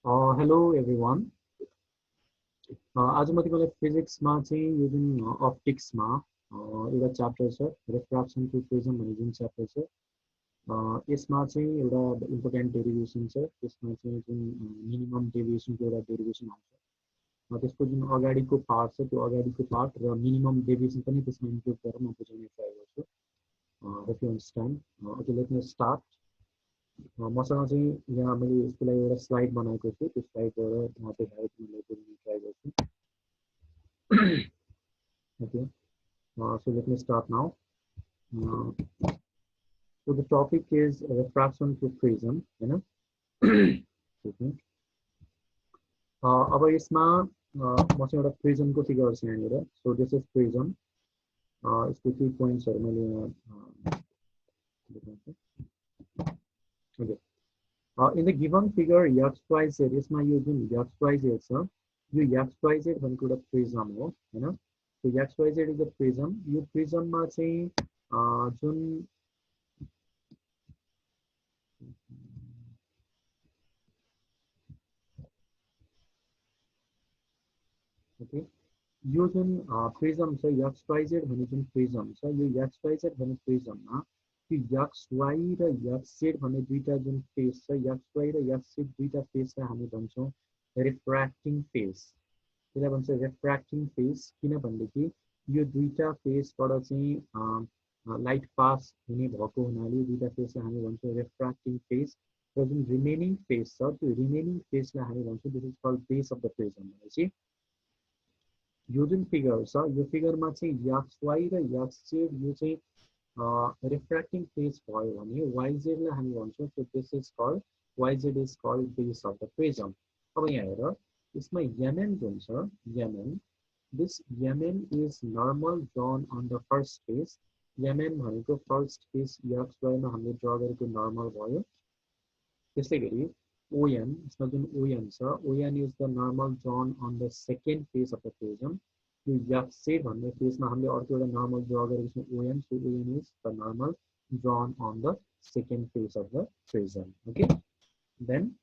Hello everyone. आज म तिमीलाई फिजिक्समा चाहिँ यो जुन अप्टिक्समा एउटा च्याप्टर छ रिफ्र्याक्सन टु प्रिजम भन्ने जुन च्याप्टर छ यसमा चाहिँ एउटा इम्पोर्टेन्ट डेरिभेसन छ। त्यसमा चाहिँ जुन मिनिमम डेभिएसनको एउटा डेरिभेसन आउँछ। त्यसको जुन अगाडिको पार्ट छ त्यो अगाडिको पार्ट र मिनिमम डेभिएसन पनि त्यसमा इन्क्लुड गरेर म बुझाउने ट्राई गर्छु। Hope you understand. Okay, let me start. मसँग चाहिँ यहाँ मैले यसको लागि एउटा स्लाइड बनाएको छु। त्यो स्लाइडबाट म देखाएर तिमीलाई बुझ्ने ट्राई गर्छु। Okay, so let me start now. So the topic is refraction to prism, you know. Okay. अब यसमा मसँग एउटा प्रिजमको फिगर छ यहाँनिर। So this is prism. यसको की पोइन्ट्सहरु मैले यहाँ okay. In the given figure x y z यसमा यो जुन x y z छ यो x y z भनेको एउटा प्रिजम हो हैन। So x y z is a prism. यो प्रिजममा चाहिँ जुन ओके यो जुन प्रिजम छ x y z भन्ने जुन प्रिजम छ यो x y z भन्ने प्रिजममा त्यो x y र x z भन्ने दुईटा जुन फेस छ x y र x z दुईटा फेसलाई हामी भन्छौं रिफ्र्याक्टिङ फेस। त्यसलाई भन्छ रिफ्र्याक्टिङ फेस किनभनेदेखि यो दुईटा फेसबाट चाहिँ लाइट पास हुने भएको हुनाले दुईटा फेसलाई हामी भन्छौं रिफ्र्याक्टिङ फेस। र जुन रिमेनिङ फेस छ त्यो रिमेनिङ फेसलाई हामी भन्छौं this is called base of the prism. भनेपछि यो जुन फिगर छ यो फिगरमा चाहिँ x y र x z यो चाहिँ रिफ्र्याक्टिङ फेस भयो भने y z लाई हामी भन्छौं so this is called y z is called base of the prism. अब यहाँ हेर यसमा mn जुन छ mn this mn is normal drawn on the first face। mn भनेको फर्स्ट फेस x y मा हामीले ड्रा गरेको नर्मल भयो। त्यसैगरी ON यसमा जुन ON छ ON is the normal drawn on the second face of the prism। यो x भन्ने फेसमा हामीले अर्को एउटा नर्मल ड्रा गरेको छौं ON, so ON is the normal drawn on the second face of the prism। Okay, then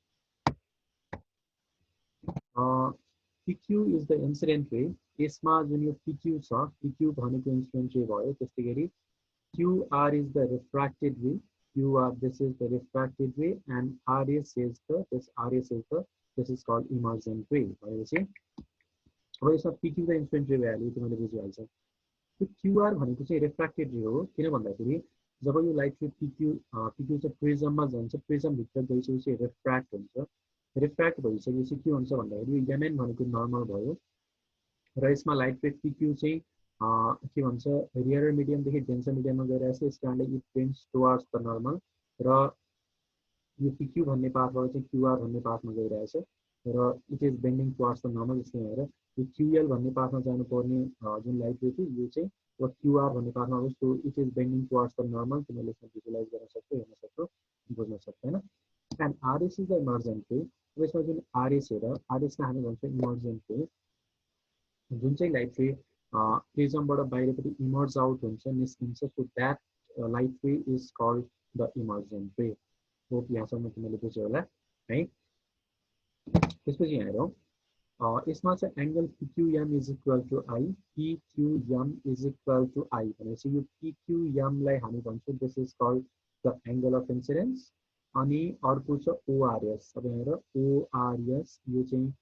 PQ is the incident ray। यसमा जुन यो PQ छ PQ भनेको इन्सिडेन्ट रे भयो। त्यसैगरी QR is the refracted ray। QR this is the refracted ray and RS is the this is called emergent ray। भनेपछि अब यसमा PQ द इन्सिडेन्ट रे भ्यालु तिमीले बुझिहाल्छ। त्यो QR भनेको चाहिँ रिफ्र्याक्टेड रे हो। किन भन्दाखेरि जब यो लाइट रे PQ चाहिँ प्रिजममा जान्छ प्रिजम भित्र गइसकेपछि रिफ्र्याक्ट हुन्छ। रिफ्र्याक्ट भइसकेपछि के हुन्छ भन्दाखेरि यो mn भनेको नर्मल भयो र यसमा लाइट रे PQ चाहिँ के भन्छ रियर मिडियम देखि डेन्सर मिडियममा गइरहेछ। त्यस कारणले it tends towards the normal र यो PQ भन्ने पाथबाट चाहिँ QR भन्ने पाथमा गइरहेछ र it is bending towards the normal. यसले हेर यो QL भन्ने पाथमा जानु पर्ने जुन लाइट रे थियो यो चाहिँ QR भन्ने पाथमा हो। So it is bending towards the normal. तिमीले यसमा भिजुअलाइज गर्न सक्छौ, हेर्न सक्छौ, बुझ्न सक्छौ हैन। And RS is the emergent रे। यसमा जुन RS हेर RS लाई हामी भन्छौं इमर्जेन्ट रे। जुन चाहिँ लाइट रे प्रिजमबाट बाहिरपट्टि इमर्ज आउट हुन्छ निस्किन्छ so that light ray is called the emergent ray. Hope यहाँसम्म तिमीले बुझ्यौ होला है। त्यसपछि यहाँ हेरौं यसमा चाहिँ angle PQM is equal to I। PQM is equal to I भनेपछि यो PQM लाई हामी भन्छौं this is called the angle of incidence. अनि अर्को छ ORS। अब यहाँ हेर ORS यो चाहिँ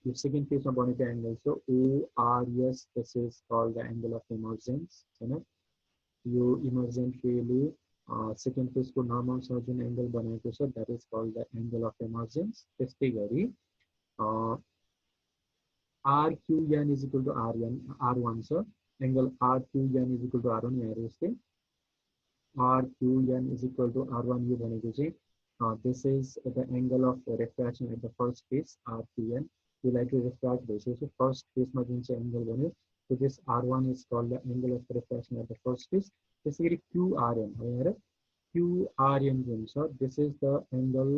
यो सेकेन्ड फेजमा बनेको एंगल छ ORS this is called the angle of emergence हैन। यो इमर्जेन्ट रेले सेकेन्ड फेजको नर्मलसँग जुन एंगल बनाएको छ that is called the angle of emergence. त्यस्तै गरी RQN is equal to R1 छ angle RQN is equal to R1 यहाँ हेर यस्तै RQN is equal to R1 यो भनेको चाहिँ this is the angle of refraction at the first phase RQN। यो लाइट रिफ्र्याक्ट भइसकेपछि फर्स्ट फेजमा जुन चाहिँ एंगल बन्यो so this R1 is called the angle of refraction at the first phase। त्यसैगरी QRN अब हेर QRN जुन छ this is the angle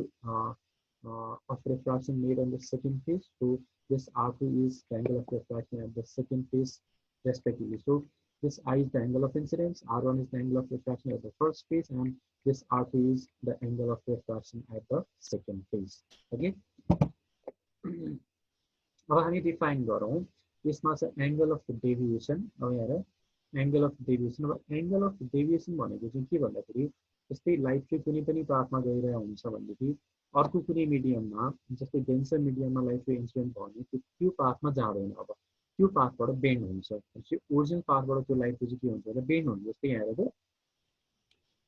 of refraction made on the second phase। So this R2 is the angle of refraction at the second phase respectively। So this I is the angle of incidence, R1 is the angle of refraction at the first phase, and this R2 is the angle of refraction at the second phase। Okay, अब हामी define गरौँ यसमा चाहिँ angle of deviation अब यहाँ angle of deviation अब angle of deviation भनेको चाहिँ के भन्दाखेरि जस्तै लाइट चाहिँ कुनै पनि पाथमा गइरहेको हुन्छ भनेदेखि अर्को कुनै मिडियममा जस्तै डेन्सर मिडियममा लाइट रे इन्सिडेन्ट भयो भने त्यो पाथमा जाँदैन अब त्यो पाथबाट बेन्ड हुन्छ ओरिजिनल पाथबाट त्यो लाइट चाहिँ के हुन्छ भने बेन्ड हुन्छ जस्तै यहाँ हेरेको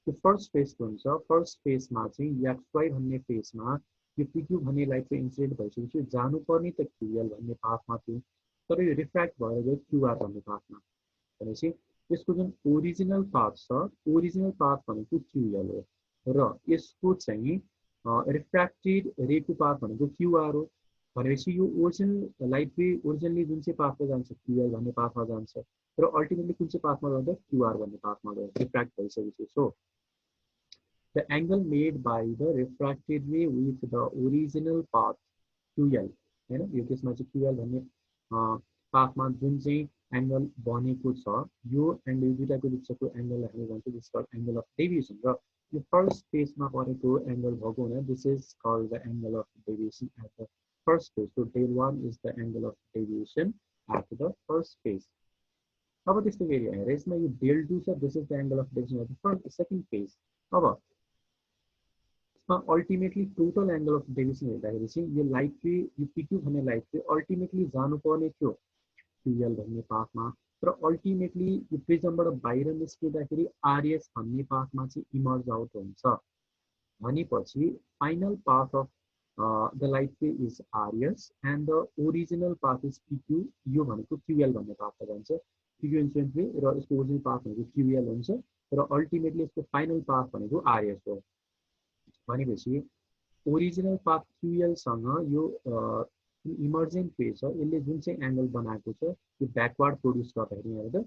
त्यो फर्स्ट फेज हुन्छ फर्स्ट फेजमा चाहिँ एक्सवाई भन्ने फेजमा यो पिक्यू भन्ने लाइट चाहिँ इन्सिडेन्ट भइसकेपछि जानुपर्ने त क्युएल भन्ने पाथमा थियो तर यो रिफ्र्याक्ट भएर गयो क्युआर भन्ने पाथमा भनेपछि यसको जुन ओरिजिनल पाथ छ ओरिजिनल पाथ भनेको क्युएल हो र यसको चाहिँ रिफ्र्याक्टेड रेको पाथ भनेको क्युआर हो भनेपछि यो ओरिजिनल लाइट रे ओरिजिनली जुन चाहिँ पाथमा जान्छ क्युएल भन्ने पाथमा जान्छ र अल्टिमेटली कुन चाहिँ पाथमा जाँदा क्युआर भन्ने पाथमा गयो रिफ्र्याक्ट भइसकेपछि so the angle made by the refracted ray with the original path QL हैन यो केसमा चाहिँ QL भन्ने पाथमा जुन चाहिँ एंगल बनेको छ यो एंगल दुईटाको बिचको एंगललाई हामी भन्छौँ this called angle of deviation र यो फर्स्ट फेजमा परेको एंगल भएको हुनाले this is called the angle of deviation at the first phase so del 1 is the angle of deviation at the first phase अब त्यस्तै गरी हेर यसमा यो del 2 छ this is the angle of deviation at the first second face अब ultimately total angle of deviation हेर्दाखेरि चाहिँ यो लाइट चाहिँ यो पिक्यू भन्ने लाइट चाहिँ अल्टिमेटली जानुपर्ने थियो क्युएल भन्ने पाथमा र अल्टिमेटली यो प्रिजमबाट बाहिर निस्किँदाखेरि आरएस भन्ने पाथमा चाहिँ इमर्ज आउट हुन्छ भनेपछि final path of the light चाहिँ is RS and the original path is PQ यो भनेको क्युएल भन्ने पाथमा जान्छ पिक्यू इन्सिडेन्ट रे र यसको ओरिजिनल पाथ भनेको क्युएल हुन्छ र अल्टिमेटली यसको फाइनल पाथ भनेको आरएस हो भनेपछि ओरिजिनल पाथ क्युएलसँग यो इमर्जेन्ट रे छ यसले जुन चाहिँ एंगल बनाएको छ यो ब्याकवार्ड प्रोड्युस गर्दाखेरि हेर्दा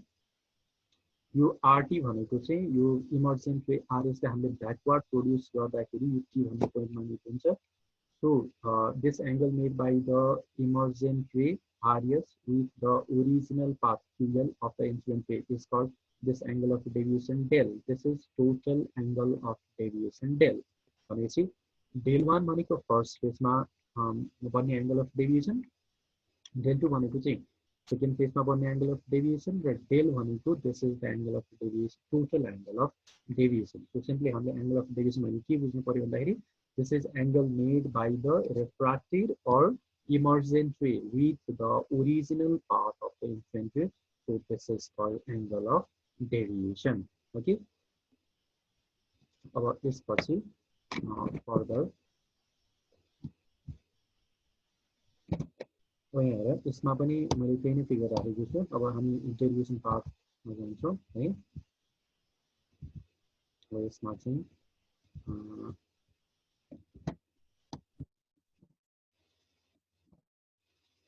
यो आरटी भनेको चाहिँ यो इमर्जेन्ट रे आरएसले हामीले ब्याकवार्ड प्रोड्युस गर्दाखेरि यो टी भन्ने पोइन्टमा मिट हुन्छ so this angle made by the emergent ray RS with the original path QL of the incident ray is called this angle of deviation del this is total angle of deviation del भनेपछि del 1 भनेको first फेजमा बन्ने angle of deviation del 2 भनेको चाहिँ second फेजमा बन्ने angle of deviation र del भनेको this is the angle of deviation total angle of deviation so simply हामीले एंगल अफ डेभिएसन भने के बुझ्नु पर्यो भन्दाखेरि this is angle made by the refracted और emergent ray with the original path of the incident ray so this is called angle of deviation okay अब त्यसपछि further यहाँ हेर यसमा पनि मैले त्यही नै फिगर राखेको छु अब हामी डेभिएसन पाथमा जान्छौँ है अब यसमा चाहिँ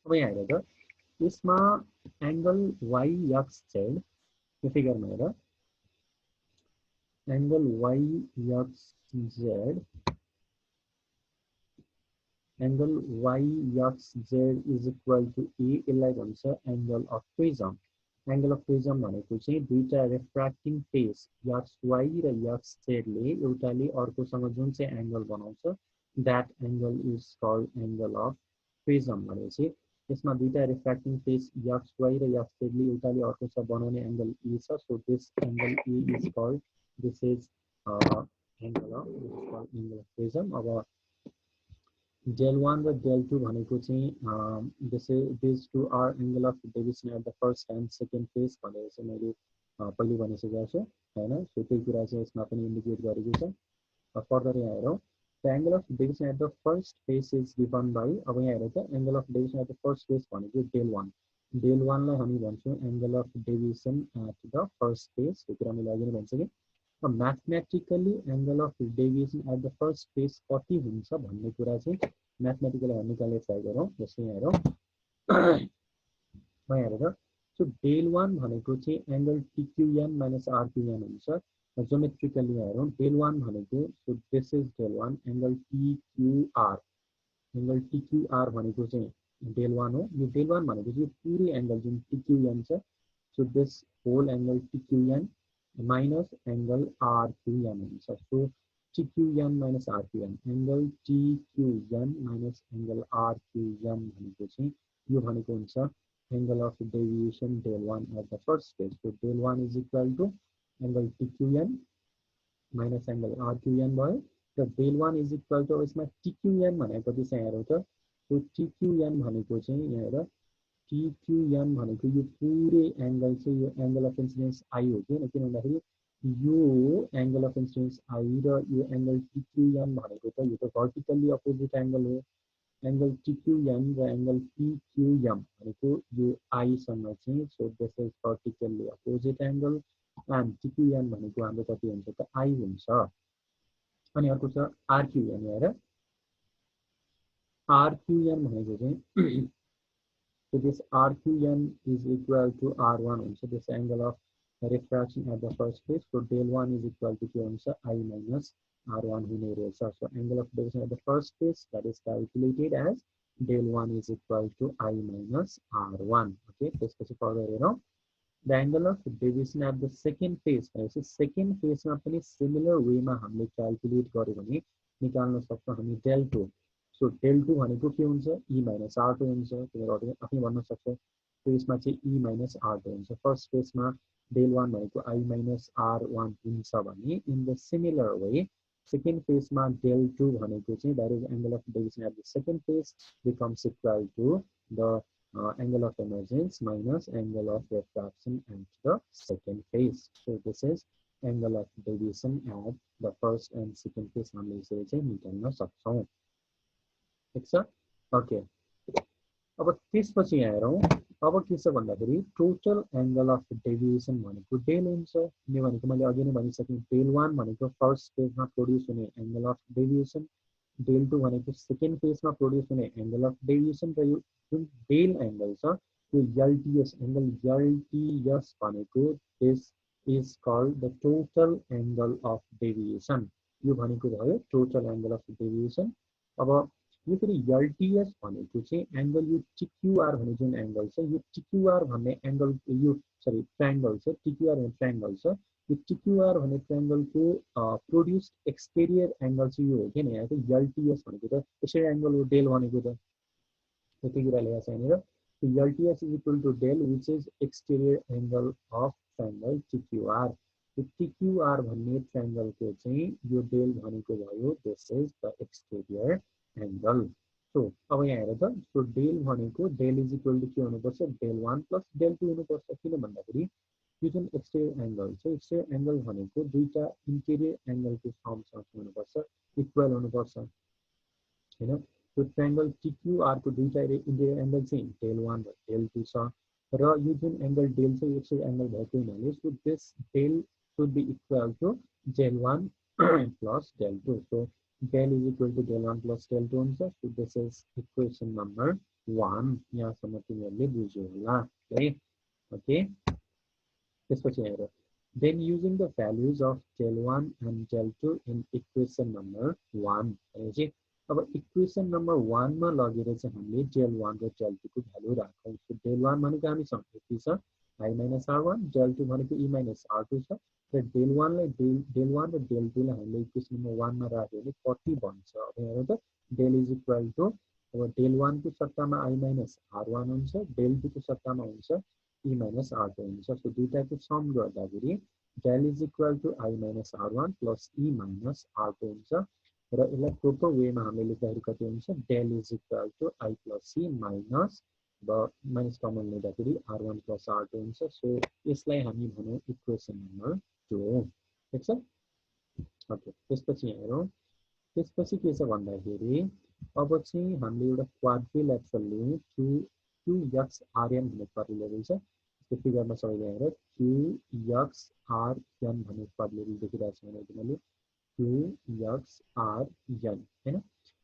अब यहाँ हेर त यसमा एंगल वाई एक्स जेड यो फिगरमा हेर angle Y X Z angle Y X Z is equal to A यसलाई भन्छ angle of prism angle of prism भनेको चाहिँ दुईटा रिफ्र्याक्टिङ फेज एक्स वाई र एक्स जेडले एउटाले अर्कोसँग जुन चाहिँ एंगल बनाउँछ that angle is called angle of prism भनेपछि यसमा दुईटा रिफ्र्याक्टिङ फेज एक्स वाई र एक्स जेडले एउटाले अर्कोसँग बनाउने एंगल ए छ so this angle A is called this is angle of prism अब del 1 र del 2 भनेको चाहिँ this two are angle of deviation at the first and second phase भनेर चाहिँ मैले पहिले भनिसकेको छु हैन सो त्यही कुरा चाहिँ यसमा पनि इन्डिकेट गरेको छ फर्दर यहाँ हेरौँ the angle of deviation at the first phase is given by अब यहाँ हेर त angle of deviation at the first phase भनेको del 1 लाई हामी भन्छौँ angle of deviation at the first phase यो कुरा मैले अघि नै भनिसकेँ mathematically angle of deviation at the first phase कति हुन्छ भन्ने कुरा चाहिँ मैथमेटिकली हामी निकाल्ने ट्राई गरौँ जस्तै यहाँ हेरौँ यहाँ हेरेर सो del 1 भनेको चाहिँ एंगल टिक्युएन माइनस आरक्युएन हुन्छ ज्योमेट्रिकली यहाँ हेरौँ del 1 भनेको so this is del 1 angle TQR भनेको चाहिँ del 1 हो यो del 1 भनेको चाहिँ पुरै एंगल जुन टिक्युएन छ so this whole angle TQN minus angle RQN हुन्छ so TQN minus RQN. Angle TQN minus angle RQN भनेको चाहिँ यो भनेको हुन्छ angle of deviation del 1 at the first phase. So del 1 is equal to angle TQN minus angle RQN भयो र del 1 is equal to यसमा TQN भनेको चाहिँ यहाँ हेरौँ त. So TQN भनेको चाहिँ यहाँ हेर TQN भनेको यो पुरै एंगल चाहिँ यो एंगल अफ इन्सिडेन्स I हो कि किन भन्दाखेरि यो एंगल अफ इन्सिडेन्स I र यो एंगल TQN भनेको त यो त भर्टिकली अपोजिट एंगल हो. एंगल TQN र एंगल PQM भनेको यो I सँग चाहिँ so this is vertically opposite angle and TQN भनेको हाम्रो कति हुन्छ त I हुन्छ. अनि अर्को छ RQN हेर RQN भनेको चाहिँ so this RQN is equal to R1 also this angle of refraction at the first phase. So del 1 is equal to I minus R1 हुने रहेछ. So angle of deviation at the first phase that is calculated as del 1 is equal to I minus R1. Okay, त्यसपछि further हेरौँ. The angle of deviation at the second phase भनेपछि second phase मा पनि similar way मा हामीले calculate गर्यो भने निकाल्न सक्छौँ हामी del 2. So del 2 भनेको के हुन्छ E minus R2 हुन्छ. तिमीहरुले आफै भन्न सक्छौ. So यसमा चाहिँ E minus R2 हुन्छ. First phase मा del 1 भनेको I minus R1 हुन्छ भने in the similar way second phase मा del 2 भनेको चाहिँ that is angle of deviation at the second phase becomes equal to the angle of emergence minus angle of refraction at the second phase. So this is angle of deviation at the first and second phase हामीले यसरी चाहिँ निकाल्न सक्छौं. ठीक छ. Okay, अब त्यसपछि यहाँ हेरौँ. अब के छ भन्दाखेरि टोटल एंगल अफ डेभिएसन भनेको डेल हुन्छ. यो भनेको मैले अघि नै भनिसकेँ डेल 1 भनेको फर्स्ट फेजमा प्रोड्युस हुने एंगल अफ डेभिएसन, डेल 2 भनेको सेकेन्ड फेजमा प्रोड्युस हुने एंगल अफ डेभिएसन र यो जुन डेल एंगल छ यो एलटीएस एंगल एलटीएस भनेको this is called the total angle of deviation. यो भनेको भयो टोटल एंगल अफ डेभिएसन. अब यो फेरि एलटीएस भनेको चाहिँ एंगल यो टीक्यूआर भन्ने जुन एंगल छ यो टीक्यूआर भन्ने एंगल यो सरी ट्रायंगल छ टीक्यूआर भन्ने ट्रायंगल छ. यो टीक्यूआर भन्ने ट्रायंगलको प्रोड्युस्ड एक्सटेरियर एंगल चाहिँ यो हो के नि. यहाँ चाहिँ एलटीएस भनेको त यसरी एंगल हो डेल भनेको त त्यति कुरा लेखेको छ यहाँनिर. LTS is equal to del which is exterior angle of triangle TQR. यो टीक्यूआर भन्ने ट्रायंगलको चाहिँ यो डेल भनेको भयो this is the exterior angle. So अब यहाँ हेर त. सो डेल भनेको डेल इज इक्वल टु के हुनुपर्छ डेल 1 प्लस डेल 2 हुनुपर्छ. किन भन्दाखेरि यो जुन एक्सटेरियर एंगल छ एक्सटेरियर एंगल भनेको दुईटा इन्टेरियर एंगलको समसँग हुनुपर्छ, इक्वल हुनुपर्छ हैन. त्यो ट्रायंगल टीक्यूआर को दुईटा इन्टेरियर एंगल चाहिँ डेल 1 र डेल 2 छ र यो जुन एंगल डेल चाहिँ एक्सटेरियर एंगल भएको हुनाले so this del should be equal to del 1 plus del 2. So del is equal to del 1 plus del 2 हुन्छ. So this is equation number 1. यहाँसम्म तिमीहरूले बुझ्यौ होला है. ओके, त्यसपछि हेर. Then using the values of del 1 and del 2 in equation number 1 भनेपछि अब इक्वेसन नम्बर 1 मा लगेर चाहिँ हामीले del 1 र del 2 को भ्यालु राखौं. So del 1 भनेको हामीसँग यति छ I minus R1, del 2 भनेको E minus R2 छ र del 1 लाई del 1 र del 2 लाई हामीले इक्वेसन नम्बर 1 मा राख्यो भने कति बन्छ. अब हेर त del is equal to अब del 1 को सट्टामा I minus R1 हुन्छ, del 2 को सट्टामा हुन्छ E minus R2 हुन्छ. सो दुईटाको सम गर्दाखेरि del is equal to I minus R1 plus E minus R2 हुन्छ र यसलाई प्रोपर वेमा हामीले लेख्दाखेरि कति हुन्छ del is equal to I plus C minus minus common लिँदाखेरि R1 plus R2 हुन्छ. सो यसलाई हामी भनौं इक्वेसन नम्बर 2. ठीक छ. ओके, त्यसपछि हेरौँ. त्यसपछि के छ भन्दाखेरि अब चाहिँ हामीले एउटा क्वाड्रिलेटरल लियौं. QXRN भन्ने क्वाड्रिलेटरल छ. त्यो फिगरमा सबैले हेर QXRN भन्ने क्वाड्रिलेटरल देखिरहेको छ भने तिमीले QXRN हैन.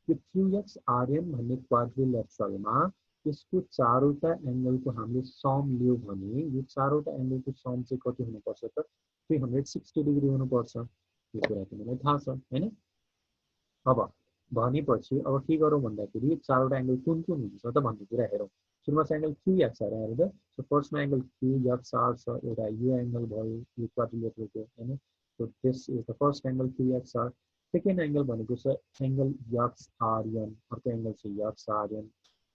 यो QXRN भन्ने क्वाड्रिलेटरलमा यसको चारवटा एंगलको हामीले सम लियो भने यो चारवटा एंगलको सम चाहिँ कति हुनुपर्छ त 360 डिग्री हुनुपर्छ. यो कुरा तिमीलाई थाहा छ हैन. अब भनेपछि अब के गरौँ भन्दाखेरि चारवटा एंगल कुन कुन हुन्छ त भन्ने कुरा हेरौँ. सुरुमा चाहिँ एंगल QXR हेर त. सो फर्स्टमा एंगल QXR छ. एउटा यो एंगल भयो यो क्वाड्रिलेटरलको हैन. So this is the first angle QXR. Second angle भनेको छ एंगल यक्स आरएन, अर्को एंगल छ यक्स आरएन,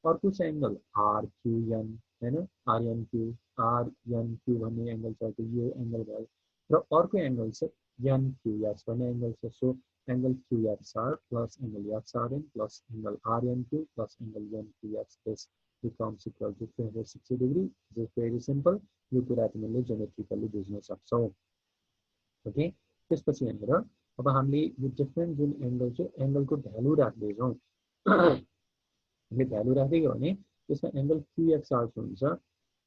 अर्को छ एंगल आरक्यूएन हैन, आरएनक्यू आरएनक्यू भन्ने एंगल छ, यो एंगल भयो र अर्को एंगल छ एनक्यूएस भन्ने एंगल छ। So angle QXR plus angle XRN plus angle RNQ plus angle NQS, this becomes equal to 360 degree. This is very simple. यो कुरा तिमीले ज्योमेट्रिकली बुझ्न सक्छौ। ओके, त्यसपछि यहाँनिर अब हामीले यो डिफरेन्ट जुन एंगल छ एंगलको भ्यालु राख्दै जाउँ। हामीले भ्यालु राख्दै गयो भने त्यसमा एंगल क्यूएक्सआर हुन्छ।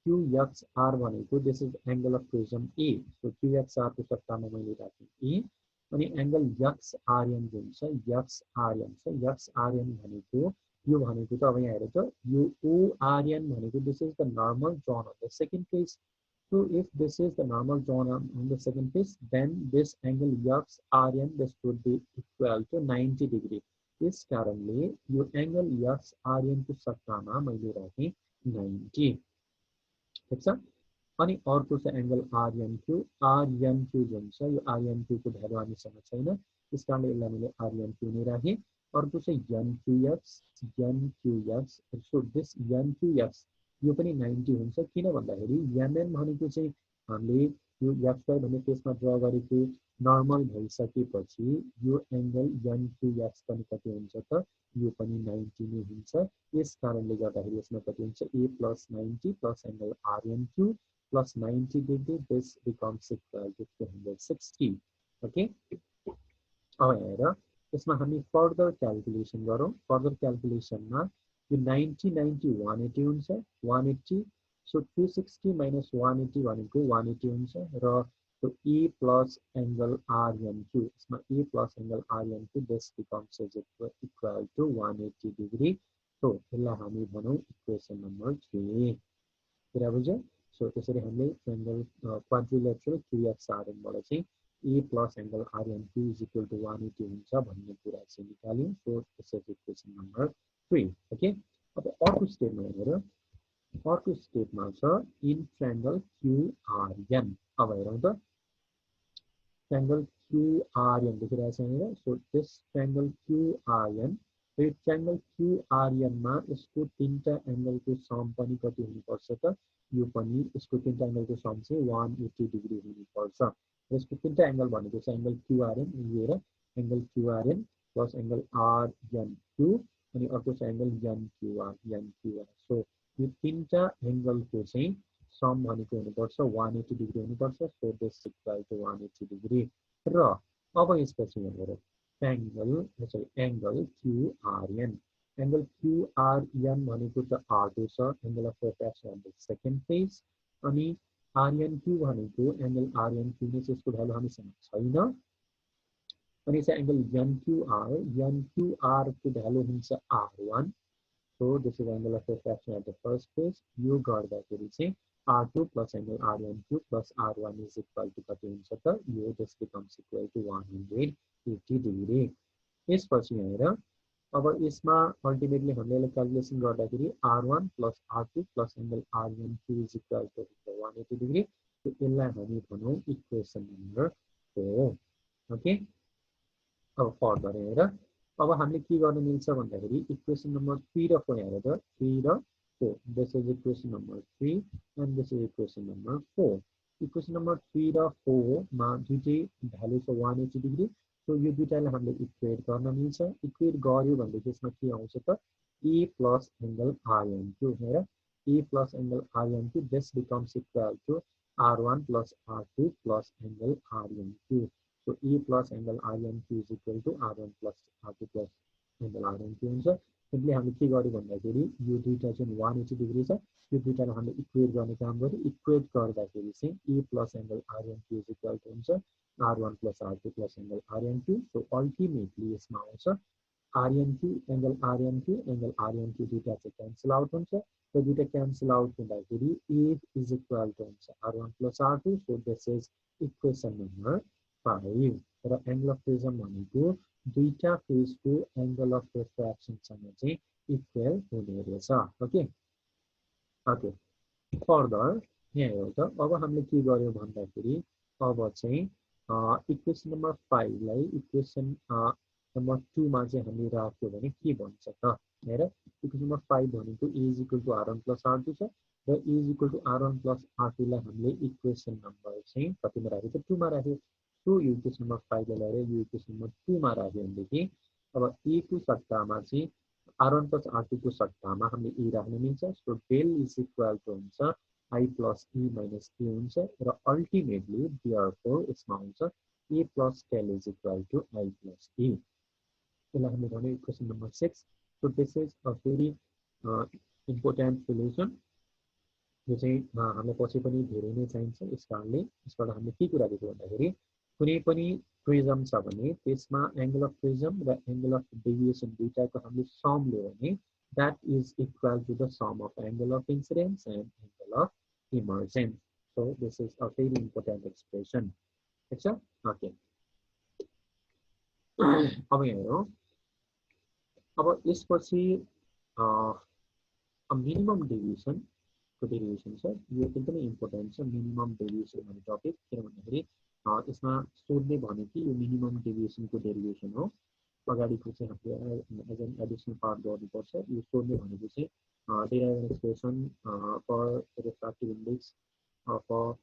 क्यूएक्सआर भनेको this is angle of prism A, so QXR को सट्टामा मैले राखेँ ए। अनि एंगल एक्सआरएन जुन छ एक्सआरएन छ, एक्सआरएन भनेको यो भनेको त अब यहाँ हेर त यो ओआरएन भनेको this is the normal drawn on the second face. So if this is the normal drawn on the second face, then this angle XRN this would be equal to 90 degree. इस कारणले यो angle XRN को सट्टामा मैले राखेँ 90, ठीक छ। अनि अर्को छ एंगल आरएनक्यू, आरएनक्यू जुन छ यो आरएनक्यू को भ्यालु हामीसँग छैन, त्यस कारणले यसलाई मैले आरएनक्यू नै राखेँ। अर्को छ एनक्यूएक्स, एनक्यूएक्स, सो दिस एनक्यूएक्स यो पनि 90 हुन्छ, किन भन्दाखेरि एमएन भनेको चाहिँ हामीले यो एक्स भन्ने केसमा ड्रा गरेको नर्मल भइसकेपछि यो एंगल एनक्यूएक्स पनि कति हुन्छ त यो पनि 90 नै हुन्छ। यस कारणले गर्दाखेरि यसमा कति हुन्छ a plus 90 plus angle RNQ plus 90 degree, this becomes equal to 260. Okay, अब हेर यसमा हामी फर्दर क्याल्कुलेसन गरौँ। फर्दर क्याल्कुलेसनमा यो 90 90 180 हुन्छ 180, सो 260 minus 180 भनेको 180 हुन्छ र so e plus angle RNQ, यसमा e plus angle RNQ this becomes equal to 180 degree. so यसलाई हामी भनौँ इक्वेसन नम्बर 3, कुरा बुझ्यो। सो त्यसरी हामीले एंगल क्वाड्रिलेटरल QXRN बाट चाहिँ e plus angle RNQ is equal to 180 हुन्छ भन्ने कुरा चाहिँ निकाल्यौं। So this is equation number 3। Okay, अब अर्को स्टेपमा हेरेर अर्को स्टेपमा छ इन ट्रायंगल QRN। अब हेरौँ त ट्रायंगल QRN देखिरहेको छ यहाँनिर। सो दिस ट्रायंगल QRN, यो ट्रायंगल QRN मा यसको तीनटा एंगलको सम पनि कति हुनुपर्छ त यो पनि यसको तीनटा एंगलको सम चाहिँ 180 डिग्री हुनुपर्छ। यसको तीनटा एंगल भनेको चाहिँ एंगल QRN, लिएर angle QRN plus angle RNQ अनि अर्को छ एंगल NQR। सो यो तीनटा एंगलको चाहिँ सम भनेको हुनुपर्छ 180 डिग्री हुनुपर्छ। So this equal to 180 degree. र अब यसपछि हेरेर एंगल QRN, एंगल QRN भनेको त R2 छ, angle of refraction on the second phase, अनि RNQ भनेको एंगल RNQ ने यसको भ्यालु हामीसँग छैन। अनि चाहिँ एंगल NQR को भ्यालु हुन्छ R1। So this is angle of refraction at the first phase. यो गर्दाखेरि चाहिँ R2 plus angle RNQ plus R1 is equal to कति हुन्छ त यो this becomes equal to 180 degree. यसपछि हेर अब यसमा अल्टिमेटली हामीले क्याल्कुलेसन गर्दाखेरि R1 plus R2 plus angle RNQ is equal to 180 degree. तो यसलाई हामी भनौँ इक्वेसन नम्बर 4। ओके, अब फर्दर हेर अब हामीले के गर्न मिल्छ भन्दाखेरि इक्वेसन नम्बर 3 र 4 हेर त 3 र 4, this is equation number 3 and this is equation number 4। Equation number 3 र 4 मा दुईटै भ्यालु छ 180 डिग्री। सो यो दुईटालाई हामीले इक्वेट गर्न मिल्छ। इक्वेट गर्यो भनेदेखि यसमा के आउँछ त e प्लस एंगल RNQ, हेर e plus angle RNQ this becomes equal to R1 plus R2 plus angle RNQ। So e plus angle RNQ is equal to R1 plus R2 plus angle RNQ हुन्छ। Simply हामीले के गर्यो भन्दाखेरि यो दुईटा चाहिँ 180 degree छ, यो दुईटालाई हामीले इक्वेट गर्ने काम गर्यो। इक्वेट गर्दाखेरि चाहिँ e plus angle RNQ is equal to हुन्छ R1 plus R2 plus angle RNQ। So ultimately यसमा आउँछ RNQ एंगल RNQ दुईटा चाहिँ क्यान्सल आउट हुन्छ र दुईटा क्यान्सल आउट हुँदाखेरि e is equal to हुन्छ R1 plus R2। So this is equation number 5। र एंगल अफ प्रिज्म भनेको दुईटा फेजको एंगल अफ रिफ्रैक्शन सँग चाहिँ इक्वल हुने रहेछ। ओके ओके, फर्दर यहाँ हेरौँ त अब हामीले के गर्यो भन्दाखेरि अब चाहिँ इक्वेसन नम्बर 5 लाई इक्वेसन नम्बर 2 मा चाहिँ हामीले राख्यो भने के भन्छ त हेर इक्वेसन नम्बर 5 भनेको a is equal to r1 plus r2 छ र a is equal to r1 plus r2 लाई हामीले इक्वेसन नम्बर चाहिँ कतिमा राख्यो त 2 मा राख्यो सो यो इक्वेसन नम्बर 5 लाई लिएर यो इक्वेसन नम्बर 2 मा राख्यो भनेदेखि अब a को सट्टामा चाहिँ r1 plus r2 को सट्टामा हामीले a राख्न मिल्छ so del is equal to हुन्छ I plus E minus E हुन्छ र ultimately therefore यसमा हुन्छ A plus del is equal to I plus E. यसलाई हामीले भन्यो equation number 6. So this is a very important solution. यो चाहिँ हामीलाई पछि पनि धेरै नै चाहिन्छ यस कारणले यसबाट हामीले के कुरा देख्यौँ भन्दाखेरि कुनै पनि प्रिजम छ भने त्यसमा एंगल अफ प्रिजम र एंगल अफ डेभिएसन दुईटाको हामीले सम लियो भने that is equal to the sum of angle of incidence and angle of emergence. So this is a very important expression. अच्छा okay. अब यहाँ हेरौँ अब यसपछि मिनिमम डेभिएसन को डेरिवेसन छ यो एकदमै इम्पोर्टेन्ट छ मिनिमम डेभिएसन भन्ने टपिक किन भन्दाखेरि यसमा सोध्ने भने कि यो मिनिमम डेभिएसन को डेरिवेसन हो अगाडिको चाहिँ हामीले एज एन एडिसनल पार्ट गर्नुपर्छ यो सोध्ने भनेको चाहिँ derivation expression for refractive index for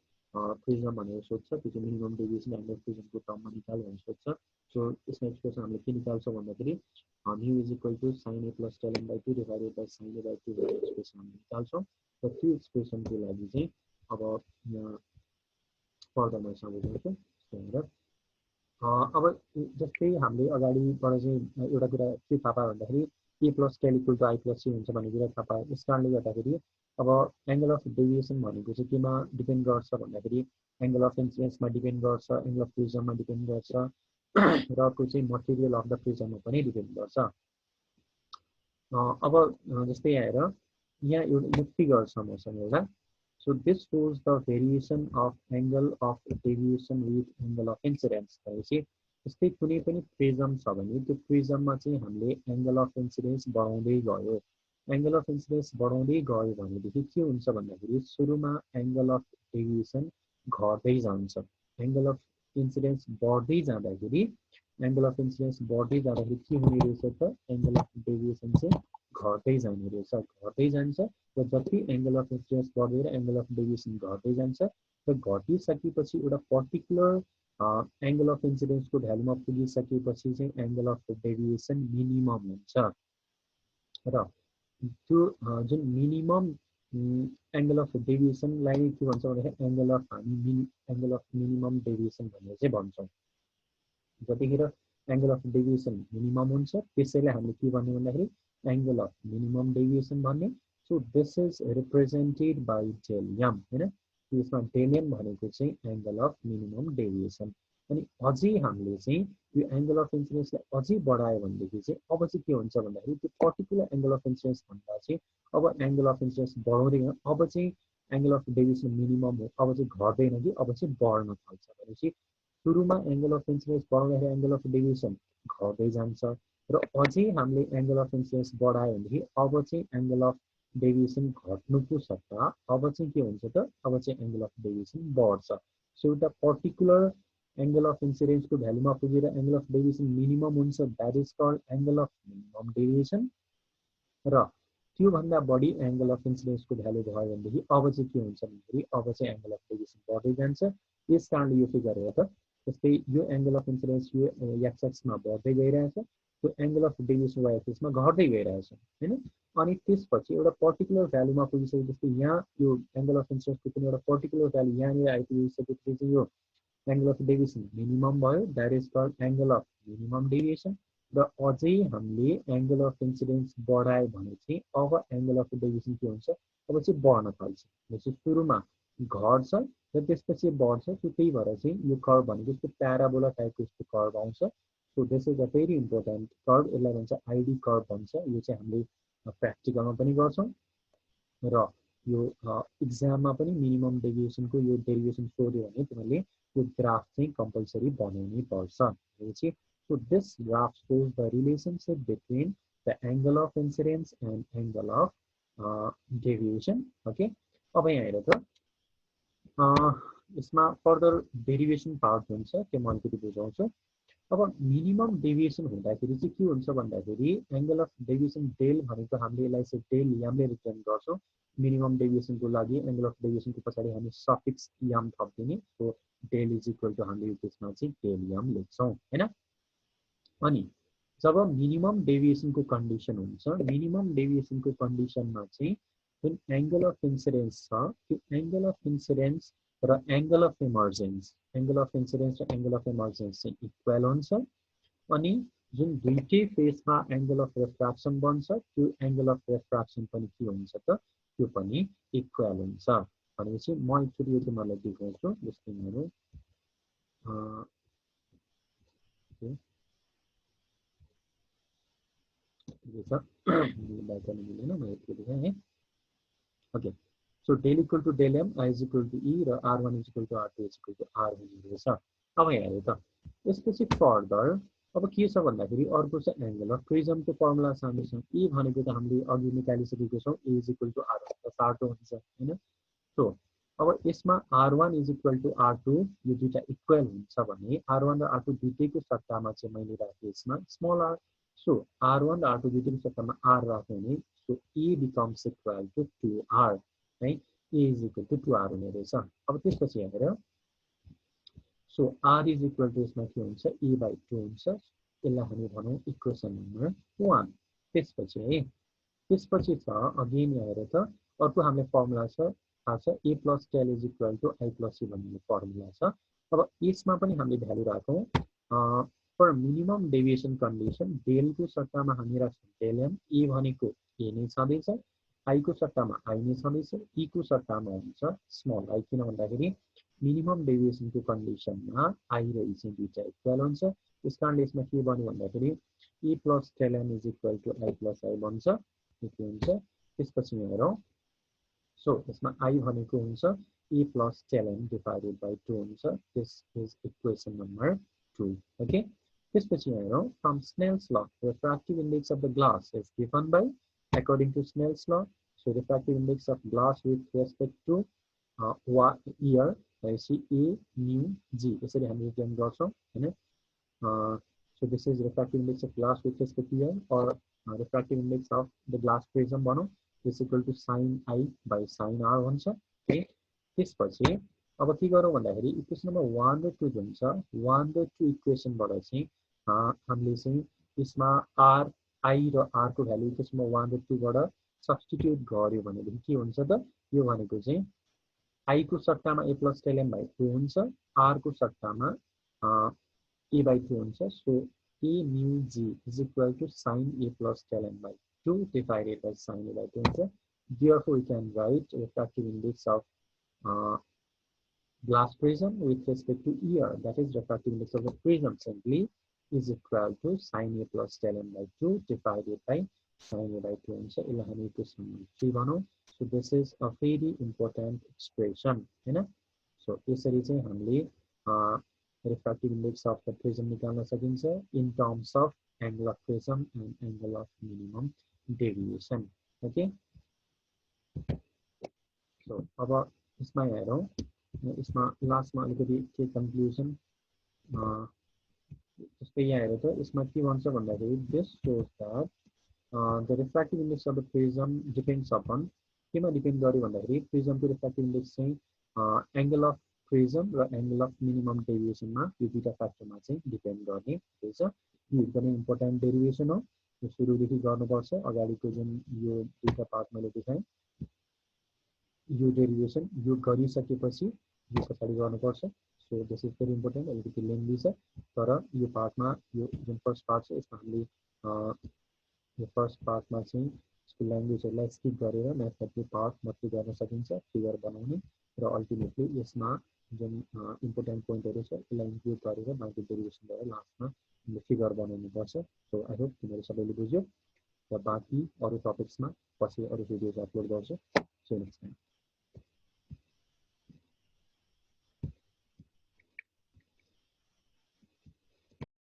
prism भनेर सोध्छ त्यो चाहिँ मिनिमम डेभिएसन एंगल अफ प्रिजमको टर्ममा निकाल भनेर सोध्छ सो यसमा एक्सप्रेसन हामीले के निकाल्छौँ भन्दाखेरि mu is equal to sin a plus tan by 2 divided by sin a by 2 भन्ने एक्सप्रेसन हामीले निकाल्छौँ र त्यो एक्सप्रेसनको लागि चाहिँ अब यहाँ फर्दरमा सम्झाउँछु र अब जस्तै हामीले अगाडिबाट चाहिँ एउटा कुरा के थाहा पायो भन्दाखेरि a plus tan equal to I plus c हुन्छ भन्ने कुरा थाहा पायो यस कारणले गर्दाखेरि अब एंगल अफ डेभिएसन भनेको चाहिँ केमा डिपेन्ड गर्छ भन्दाखेरि एंगल अफ इन्सिडेन्समा डिपेन्ड गर्छ एंगल अफ प्रिजममा डिपेन्ड गर्छ र अर्को चाहिँ मटेरियल अफ द प्रिजममा पनि डिपेन्ड गर्छ अब जस्तै आएर यहाँ एउटा फिगर छ मसँग एउटा so this shows the variation of angle of deviation with angle of incidence भनेपछि जस्तै कुनै पनि प्रिजम छ भने त्यो प्रिजममा चाहिँ हामीले एंगल अफ इन्सिडेन्स बढाउँदै गयो एंगल अफ इन्सिडेन्स बढाउँदै गयो भनेदेखि के हुन्छ भन्दाखेरि सुरुमा एंगल अफ डेभिएसन घट्दै जान्छ एंगल अफ इन्सिडेन्स बढ्दै जाँदाखेरि एंगल अफ इन्सिडेन्स बढ्दै जाँदाखेरि के हुने रहेछ त एंगल अफ डेभिएसन चाहिँ घट्दै जाने रहेछ घट्दै जान्छ र जति एंगल अफ इन्सिडेन्स बढेर एंगल अफ डेभिएसन घट्दै जान्छ र घटिसकेपछि एउटा पर्टिकुलर एंगल अफ इन्सिडेन्सको भ्यालुमा पुगिसकेपछि चाहिँ एंगल अफ डेभिएसन मिनिमम हुन्छ र त्यो जुन मिनिमम एंगल अफ डेभिएसनलाई के भन्छ भन्दाखेरि एंगल अफ मिनिमम डेभिएसन भनेर चाहिँ भन्छौँ जतिखेर एंगल अफ डेभिएसन मिनिमम हुन्छ त्यसैलाई हामीले के भन्ने भन्दाखेरि एंगल अफ मिनिमम डेभिएसन भन्ने so this is represented by del M हैन यसमा डेल एम भनेको चाहिँ एंगल अफ मिनिमम डेभिएसन अनि अझै हामीले चाहिँ यो एंगल अफ इन्सिडेन्सलाई अझै बढायो भनेदेखि चाहिँ अब चाहिँ के हुन्छ भन्दाखेरि त्यो पर्टिकुलर एंगल अफ इन्सिडेन्स भन्दा चाहिँ अब एंगल अफ इन्सिडेन्स बढाउँदैन अब चाहिँ एंगल अफ डेभिएसन मिनिमम हो अब चाहिँ घट्दैन कि अब चाहिँ बढ्न थाल्छ भनेपछि सुरुमा एंगल अफ इन्सिडेन्स बढाउँदाखेरि एंगल अफ डेभिएसन घट्दै जान्छ र अझै हामीले एंगल अफ इन्सिडेन्स बढायो भनेदेखि अब चाहिँ एंगल अफ डेभिएसन घट्नुको सट्टा अब चाहिँ के हुन्छ त अब चाहिँ एंगल अफ डेभिएसन बढ्छ सो एउटा पर्टिकुलर एंगल अफ इन्सिडेन्सको भ्यालुमा पुगेर एंगल अफ डेभिएसन मिनिमम हुन्छ that is called angle of minimum deviation र त्यो भन्दा बढी एंगल अफ इन्सिडेन्सको भ्यालु भयो भनेदेखि अब चाहिँ के हुन्छ भन्दाखेरि अब चाहिँ एंगल अफ डेभिएसन बढ्दै जान्छ यस कारणले यो फिगर हेर त जस्तै यो एंगल अफ इन्सिडेन्स यो एक्स एक्समा बढ्दै गइरहेछ त्यो एंगल अफ डेभिएसन वाइ एक्सिसमा घट्दै गइरहेछ हैन अनि त्यसपछि एउटा पर्टिकुलर भ्यालुमा पुगिसके जस्तै यहाँ यो एंगल अफ इन्सिडेन्सको कुनै एउटा पर्टिकुलर भ्यालु यहाँनिर आइपुगिसकेपछि चाहिँ यो एंगल अफ डेभिएसन मिनिमम भयो that is called angle of minimum deviation र अझै हामीले एंगल अफ इन्सिडेन्स बढायो भने चाहिँ अब एंगल अफ डेभिएसन के हुन्छ अब चाहिँ बढ्न थाल्छ जस्तै सुरुमा घट्छ र त्यसपछि बढ्छ त्यही भएर चाहिँ यो कर्भ भनेको जस्तो प्याराबोला टाइपको यस्तो कर्भ आउँछ so this is a very important curve यसलाई भन्छ आईडी कर्भ भन्छ यो चाहिँ हामीले प्र्याक्टिकलमा पनि गर्छौँ र यो एक्जाममा पनि मिनिमम डेभिएसनको यो डेरिवेसन सोध्यो भने तिमीले यो ग्राफ चाहिँ कम्पलसरी बनाउनै पर्छ भनेपछि so this graph shows the relationship between the angle of incidence and angle of deviation okay अब यहाँ हेर त यसमा फर्दर डेरिभेसन पार्ट हुन्छ त्यो म अलिकति बुझाउँछु। अब मिनिमम डेभिएसन हुँदाखेरि चाहिँ के हुन्छ भन्दाखेरि एंगल अफ डेभिएसन डेल भनेको हामीले यसलाई चाहिँ डेल यामले रिप्रेजेन्ट गर्छौं। मिनिमम डेभिएसनको लागि एंगल अफ डेभिएसनको पछाडि हामी सफिक्स याम थप्दिने, so del is equal to हामीले त्यसमा चाहिँ डेल याम लेख्छौं हैन। अनि जब मिनिमम डेभिएसनको कन्डिसन हुन्छ, मिनिमम डेभिएसनको कन्डिसनमा चाहिँ जुन एंगल अफ इन्सिडेन्स छ त्यो एंगल अफ इन्सिडेन्स र angle of emergence, angle of incidence र एंगल अफ इमर्जेन्स चाहिँ इक्वल हुन्छ। अनि जुन दुईटै फेसमा एंगल अफ रिफ्र्याक्सन बन्छ त्यो एंगल अफ रिफ्र्याक्सन पनि के हुन्छ त त्यो पनि इक्वल हुन्छ। भनेपछि म एकचोटि यो तिमीहरुलाई देखाउँछु। जस्तै मेरो okay, so del equal to del M, I is equal to E र r1 is equal to r2 is equal to r हुने रहेछ। अब हेर्नु त यसपछि फर्दर अब के छ भन्दाखेरि अर्को चाहिँ एंगल अफ प्रिजमको फर्मुला छ हामीसँग। e भनेको त हामीले अघि निकालिसकेको छौं, a is equal to r1 plus r2 हुन्छ हैन। सो अब यसमा r1 is equal to r2 यो दुईटा इक्वल हुन्छ भने r1 र r2 दुईटैको सट्टामा चाहिँ मैले राखे यसमा स्मल r, so r1 र r2 दुईटैको सट्टामा r राखे भने so e becomes equal to 2r है, a is equal to 2r हुने रहेछ। अब त्यसपछि हेरेर so r is equal to यसमा के हुन्छ e by 2 हुन्छ। यसलाई हामी भनौं इक्वेसन नम्बर 1। त्यसपछि छ अगेन हेरेर त अर्को हामीले फर्मुला छ थाहा छ a plus del is equal to i plus c भन्ने फर्मुला छ। अब यसमा पनि हामीले भ्यालु राखौं for minimum deviation condition del को सट्टामा हामी राख्छौं डेल एम, e भनेको a नै छँदैछ, i को सट्टामा i नै छँदैछ, e को सट्टामा हुन्छ स्मल i, किन भन्दाखेरि मिनिमम डेभिएसनको कन्डिसनमा i र e चाहिँ दुईटा इक्वल हुन्छ। त्यसकारणले यसमा के बन्यो भन्दाखेरि e plus del m is equal to i plus i बन्छ, यति हुन्छ। त्यसपछि हेरौं सो यसमा i भनेको हुन्छ e plus del m divided by 2 हुन्छ। This is equation number 2 okay. त्यसपछि हेरौं from Snell's law refractive index of the glass is given by according to Snell's law, so refractive index of glass with respect to ear, I see a mu g यसरी हामी represent गर्छौं हैन। so this is refractive index of glass with respect to ear or refractive index of the glass prism भनौं, is equal to sin I by sin r हुन्छ है। त्यसपछि अब के गरौँ भन्दाखेरि इक्वेसन नम्बर 1 र 2 जुन छ 1 र 2 इक्वेसनबाट चाहिँ हामीले चाहिँ यसमा r i र r को भ्यालु इक्वेसन नम्बर 1 र 2 बाट सब्स्टिट्युट गर्यो भनेदेखि के हुन्छ त यो भनेको चाहिँ i को सट्टामा a plus del m by 2 हुन्छ, r को सट्टामा a by 2 हुन्छ। So a mu g is equal to sin a plus del m by 2 divided by sin a by 2 हुन्छ। Therefore we can write refractive index of glass prism with respect to ear, that is refractive index of the prism simply is equal to sin a plus del m by 2 divided by sin a by 2 हुन्छ। यसलाई हामी equation number 3 भनौं। So this is a very important expression हैन। So यसरी चाहिँ हामीले refractive index of the prism निकाल्न सकिन्छ in terms of angle of prism and angle of minimum deviation okay। so अब यसमा हेरौं, यसमा लास्टमा अलिकति के कन्क्लुजन जस्तै यहाँ हेरौँ त यसमा के भन्छ भन्दाखेरि this shows that the refractive index of the prism depends upon केमा डिपेन्ड गर्यो भन्दाखेरि प्रिजमको रिफ्र्याक्टिभ इन्डेक्स चाहिँ एंगल अफ प्रिजम र एंगल अफ मिनिमम डेभिएसनमा यो दुईटा फ्याक्टरमा चाहिँ डिपेन्ड गर्ने रहेछ। यो एकदमै इम्पोर्टेन्ट डेरिभेसन हो, यो सुरुदेखि गर्नुपर्छ। अगाडिको जुन यो दुईटा पार्ट मैले देखाएँ यो डेरिभेसन यो गरिसकेपछि यो पछाडि गर्नुपर्छ। So this is very important, अलिकति लेन्दी छ तर यो पार्टमा यो जुन फर्स्ट पार्ट छ यसमा हामीले यो फर्स्ट पार्टमा चाहिँ यसको ल्याङ्ग्वेजहरुलाई स्किप गरेर म्याथमेटिकल पार्ट मात्रै गर्न सकिन्छ, फिगर बनाउने र अल्टिमेटली यसमा जुन इम्पोर्टेन्ट पोइन्टहरु छ यसलाई इन्क्लुड गरेर बाँकी डेरिभेसन गरेर लास्टमा हामीले फिगर बनाउनु पर्छ। सो आई होप तिमीहरु सबैले बुझ्यो र बाँकी अरु टपिक्समा पछि अरु भिडियोज अपलोड गर्छु। So next time